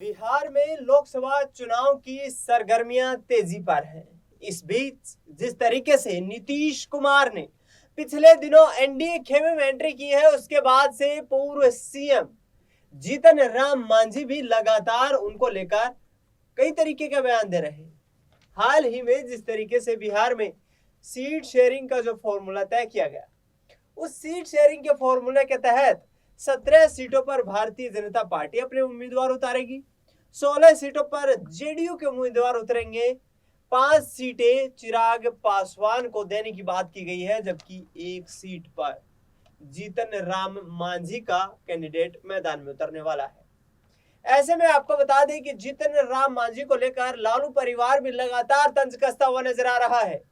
बिहार में लोकसभा चुनाव की सरगर्मियां तेजी पर हैं। इस बीच जिस तरीके से नीतीश कुमार ने पिछले दिनों एनडीए खेमे में एंट्री की है, उसके बाद से पूर्व सीएम जीतन राम मांझी भी लगातार उनको लेकर कई तरीके का बयान दे रहे हैं। हाल ही में जिस तरीके से बिहार में सीट शेयरिंग का जो फॉर्मूला तय किया गया, उस सीट शेयरिंग के फॉर्मूले के तहत 17 सीटों पर भारतीय जनता पार्टी अपने उम्मीदवार उतारेगी, 16 सीटों पर जेडीयू के उम्मीदवार उतरेंगे, 5 सीटें चिराग पासवान को देने की बात की गई है, जबकि 1 सीट पर जीतन राम मांझी का कैंडिडेट मैदान में उतरने वाला है। ऐसे में आपको बता दें कि जीतन राम मांझी को लेकर लालू परिवार भी लगातार तंज कसता हुआ नजर आ रहा है।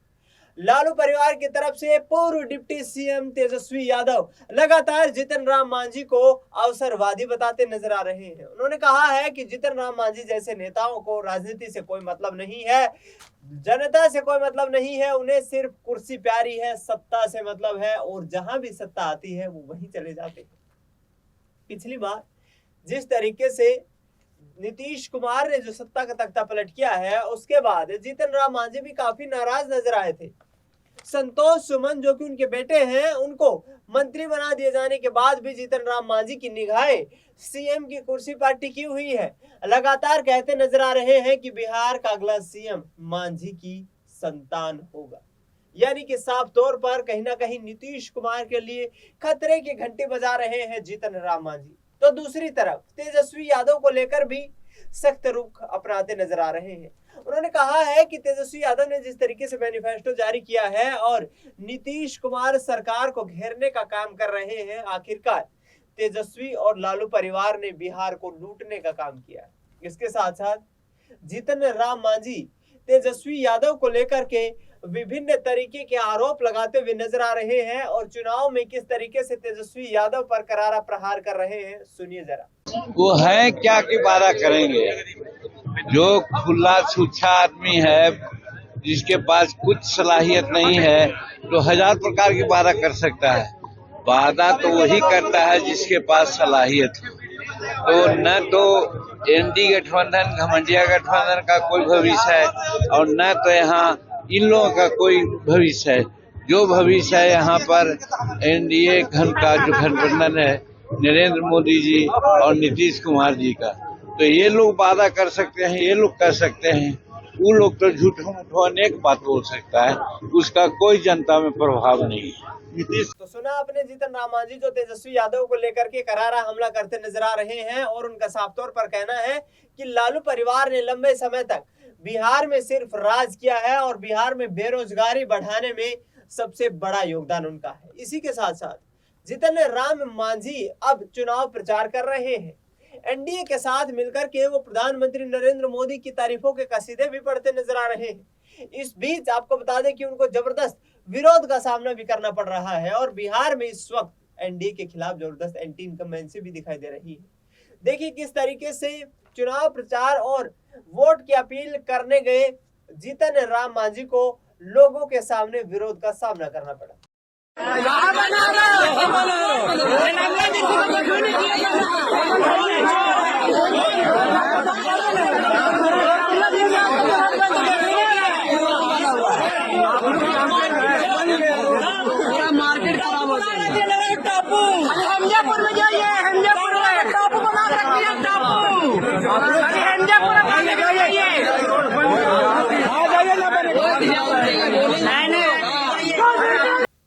लालू परिवार की तरफ से पूर्व डिप्टी सीएम तेजस्वी यादव लगातार जीतन राम मांझी को अवसरवादी बताते नजर आ रहे हैं। उन्होंने कहा है कि जीतन राम मांझी जैसे नेताओं को राजनीति से कोई मतलब नहीं है, जनता से कोई मतलब नहीं है, उन्हें सिर्फ कुर्सी प्यारी है, सत्ता से मतलब है, और जहां भी सत्ता आती है वो वहीं चले जाते हैं। पिछली बार जिस तरीके से नीतीश कुमार ने जो सत्ता का तख्ता पलट किया है, उसके बाद जीतन राम मांझी भी काफी नाराज नजर आए थे। संतोष सुमन जो कि उनके बेटे हैं, उनको मंत्री बना दिए जाने के बाद भी जीतन राम मांझी की निगाहें सीएम की कुर्सी पर टिकी हुई है। लगातार कहते नजर आ रहे हैं कि बिहार का अगला सीएम मांझी की संतान होगा, यानी कि साफ तौर पर कहीं ना कहीं नीतीश कुमार के लिए खतरे की घंटी बजा रहे हैं जीतन राम मांझी। तो दूसरी तरफ तेजस्वी यादव को लेकर भी सख्त रुख अपनाते नजर आ रहे हैं। उन्होंने कहा है कि तेजस्वी यादव ने जिस तरीके से मैनिफेस्टो जारी किया है और नीतीश कुमार सरकार को घेरने का काम कर रहे हैं, आखिरकार तेजस्वी और लालू परिवार ने बिहार को लूटने का काम किया। इसके साथ साथ जीतन राम मांझी तेजस्वी यादव को लेकर के विभिन्न तरीके के आरोप लगाते हुए नजर आ रहे हैं और चुनाव में किस तरीके से तेजस्वी यादव पर करारा प्रहार कर रहे हैं, सुनिए जरा। वो है क्या कि वादा करेंगे। जो खुला सूछा आदमी है, जिसके पास कुछ सलाहियत नहीं है, तो 1000 प्रकार की वादा कर सकता है। वादा तो वही करता है जिसके पास सलाहियत है। तो न तो एनडी गठबंधन, घमंडिया गठबंधन का कोई भविष्य है और न तो यहाँ इन लोगों का कोई भविष्य है। जो भविष्य है यहाँ पर एनडीए घन का जो गठबंधन है, नरेंद्र मोदी जी और नीतीश कुमार जी का, तो ये लोग वादा कर सकते हैं, ये लोग कर सकते हैं। वो लोग तो झूठों मूठों अनेक बात बोल सकता है, उसका कोई जनता में प्रभाव नहीं है। तो सुना आपने जीतन राम मांझी जो तेजस्वी यादव को लेकर के करारा हमला करते नजर आ रहे हैं और उनका साफ तौर पर कहना है कि लालू परिवार ने लंबे समय तक बिहार में सिर्फ राज किया है और बिहार में बेरोजगारी बढ़ाने में सबसे बड़ा योगदान उनका है। इसी के साथ साथ जीतन राम मांझी अब चुनाव प्रचार कर रहे हैं। एनडीए के साथ मिलकर के वो प्रधानमंत्री नरेंद्र मोदी की तारीफों के कसीदे भी पढ़ते नजर आ रहे हैं। इस बीच आपको बता दें कि उनको जबरदस्त विरोध का सामना भी करना पड़ रहा है और बिहार में इस वक्त एनडीए के खिलाफ जबरदस्त एंटी इनकम्बेंसी भी दिखाई दे रही है। देखिए किस तरीके से चुनाव प्रचार और वोट की अपील करने गए जीतन राम मांझी को लोगों के सामने विरोध का सामना करना पड़ा। मार्केट खराब हो जाएगी। टापू हंजापुर में जाइए, हंजापुर में टापू बना सकती है। टापू हंजापुर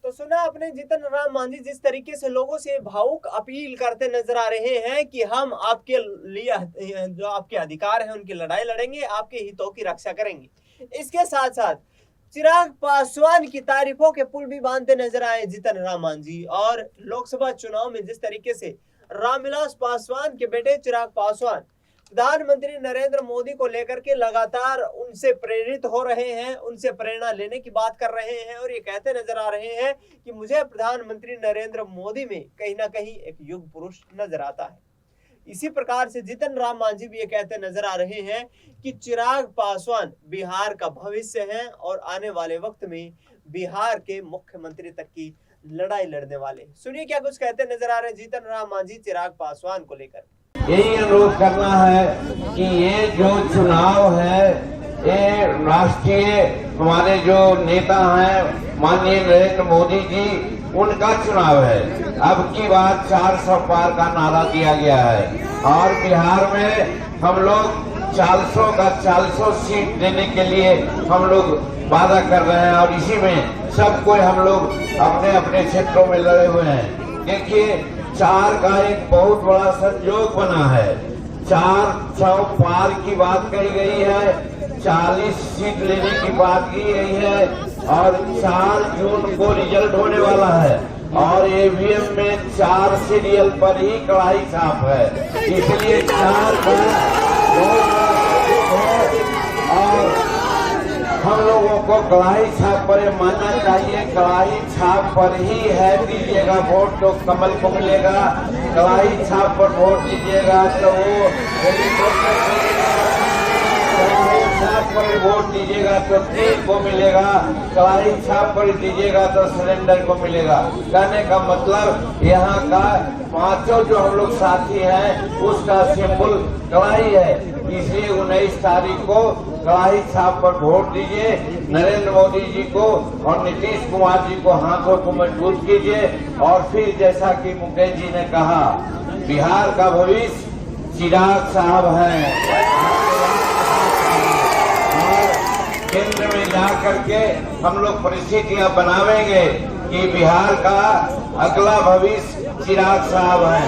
तो सुना आपने जीतन राम मांझी जिस तरीके से लोगों से भावुक अपील करते नजर आ रहे हैं कि हम आपके लिए जो आपके अधिकार हैं उनकी लड़ाई लड़ेंगे, आपके हितों की रक्षा करेंगे। इसके साथ साथ चिराग पासवान की तारीफों के पुल भी बांधते नजर आए जीतन राम मांझी और लोकसभा चुनाव में जिस तरीके से रामविलास पासवान के बेटे चिराग पासवान प्रधानमंत्री नरेंद्र मोदी को लेकर के लगातार उनसे प्रेरित हो रहे हैं, उनसे प्रेरणा लेने की बात कर रहे हैं और ये कहते नजर आ रहे हैं कि मुझे प्रधानमंत्री नरेंद्र मोदी में कहीं ना कहीं एक युग पुरुष नजर आता है। इसी प्रकार से जीतन राम मांझी भी ये कहते नजर आ रहे हैं कि चिराग पासवान बिहार का भविष्य है और आने वाले वक्त में बिहार के मुख्यमंत्री तक की लड़ाई लड़ने वाले। सुनिए क्या कुछ कहते नजर आ रहे हैं जीतन राम मांझी चिराग पासवान को लेकर। यही अनुरोध करना है कि ये जो चुनाव है ये राष्ट्रीय हमारे जो नेता हैं माननीय नरेंद्र मोदी जी उनका चुनाव है। अब की बार 400 पार का नारा दिया गया है और बिहार में हम लोग 400 सीट देने के लिए हम लोग वादा कर रहे हैं और इसी में सब कोई हम लोग अपने अपने क्षेत्रों में लड़े हुए हैं। देखिए 4 का एक बहुत बड़ा संयोग बना है। 400 पार की बात कही गई है, 40 सीट लेने की बात की गई है और 4 जून को रिजल्ट होने वाला है और ईवीएम में 4 सीरियल पर ही कड़ाई छाप है, इसलिए 4 का और हम लोगों को कड़ाई छाप पर मानना चाहिए। कड़ाई छाप पर ही है दीजिएगा वोट तो कमल को मिलेगा, कड़ाई छाप पर वोट दीजिएगा तो वो छाप पर वोट दीजिएगा तो तेल को मिलेगा, कड़ाई छाप पर दीजिएगा तो सिलेंडर को मिलेगा। कहने का मतलब यहाँ का 5 जो हम लोग साथी हैं उसका सिंबल कड़ाई है, इसलिए 19 तारीख को कड़ाई छाप पर वोट दीजिए। नरेंद्र मोदी जी को और नीतीश कुमार जी को हाथों को मजबूत कीजिए और फिर जैसा कि मुकेश जी ने कहा बिहार का भविष्य चिराग साहब हैं। केंद्र में जा करके हम लोग परिस्थितियां बनावेंगे कि बिहार का अगला भविष्य चिराग साहब हैं।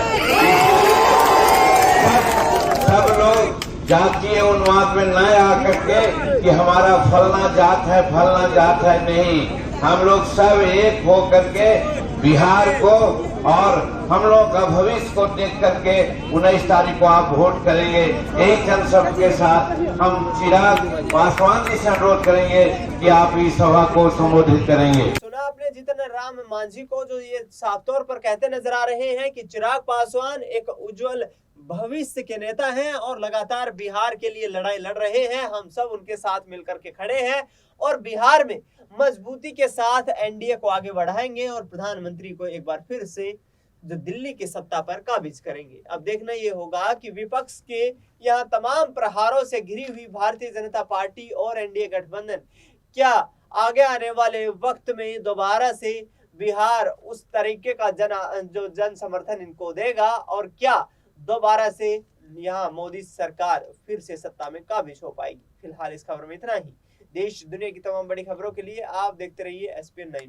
सब लोग जातीय उन्माद में न आकर के कि हमारा फलना जात है नहीं, हम लोग सब एक हो करके बिहार को और हम लोग का भविष्य को देख करके 19 तारीख को आप वोट करेंगे। यही चंद शब्द के साथ हम चिराग पासवान जी से अनुरोध करेंगे कि आप इस सभा को संबोधित करेंगे। सुना आपने जितन राम मांझी को जो ये साफ तौर पर कहते नजर आ रहे हैं कि चिराग पासवान एक उज्जवल भविष्य के नेता हैं और लगातार बिहार के लिए लड़ाई लड़ रहे हैं। हम सब उनके साथ मिलकर के खड़े हैं और बिहार में मजबूती के साथ एनडीए को आगे बढ़ाएंगे और प्रधानमंत्री को एक बार फिर से जो दिल्ली की सत्ता पर काबिज करेंगे। अब देखना ये होगा कि विपक्ष के यहाँ तमाम प्रहारों से घिरी हुई भारतीय जनता पार्टी और एनडीए गठबंधन क्या आगे आने वाले वक्त में दोबारा से बिहार उस तरीके का जन समर्थन इनको देगा और क्या दोबारा से यहाँ मोदी सरकार फिर से सत्ता में काबिज हो पाएगी। फिलहाल इस खबर में इतना ही। देश दुनिया की तमाम बड़ी खबरों के लिए आप देखते रहिए SPN 9।